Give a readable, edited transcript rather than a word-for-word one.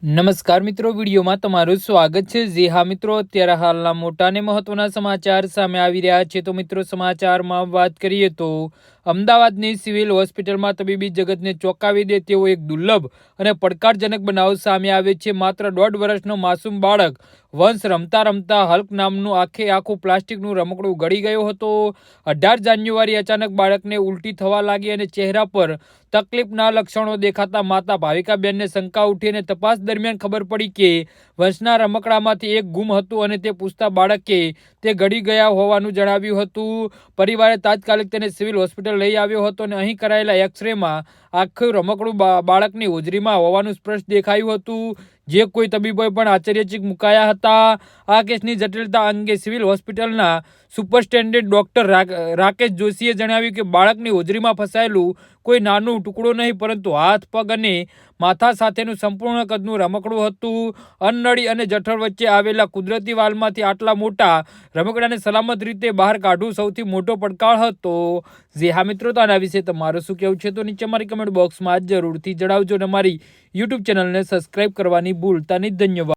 નમસ્કાર મિત્રો, વિડીયોમાં તમારું સ્વાગત છે। જે હા મિત્રો, અત્યારે હાલના મોટા અને મહત્વના સમાચાર સામે આવી રહ્યા છે। તો મિત્રો, સમાચારમાં વાત કરીએ તો અમદાવાદની સિવિલ હોસ્પિટલમાં તબીબી જગતને ચોંકાવી દે તેવો એક દુર્લભ અને પડકારજનક બનાવ સામે આવે છે। માત્ર 1.5 વર્ષનો માસૂમ બાળક વંશ રમતા રમતા હલ્ક નામનું આખું પ્લાસ્ટિકનું રમકડું ગળી ગયો હતો। 18 જાન્યુઆરી અચાનક બાળકને ઉલટી થવા લાગી અને ચહેરા પર તકલીફના લક્ષણો દેખાતા માતા ભાવિકાબેનને શંકા ઉઠી અને તપાસ દરમિયાન ખબર પડી કે વંશના રમકડામાંથી એક ગુમ હતું અને તે પૂછતા બાળકે તે ગળી ગયા હોવાનું જણાવ્યું હતું। પરિવારે તાત્કાલિક તેને સિવિલ હોસ્પિટલ લઈ આવ્યો હતો અને અહીં કરાયેલા એક્સરેમાં આખું રમકડું બાળકની હોજરીમાં હોવાનું સ્પષ્ટ દેખાયું હતું, જે કોઈ તબીબોએ પણ આશ્ચર્યચકિત મુકાયા હતા। આ કેસની જટિલતા અંગે સિવિલ હોસ્પિટલના સુપરિન્ટેન્ડન્ટ ડોક્ટર રાકેશ જોશીએ જણાવ્યું કે બાળકની હોજરીમાં ફસાયેલું કોઈ નાનું ટુકડો નહીં, પરંતુ હાથ, પગ અને માથા સાથેનું સંપૂર્ણ કદનું રમકડું હતું। અન્નળી અને જઠર વચ્ચે આવેલા કુદરતી વાલ્વમાંથી આટલા મોટા રમકડાને સલામત રીતે બહાર કાઢવું સૌથી મોટો પડકાર હતો। જે હા મિત્રો, તો આના વિશે તમારું શું કહેવું છે તો નીચે મારી કમેન્ટ બોક્સમાં જરૂરથી જણાવજો અને મારી યુટ્યુબ ચેનલને સબસ્ક્રાઈબ કરવાની ભૂલતા નહીં। ધન્યવાદ।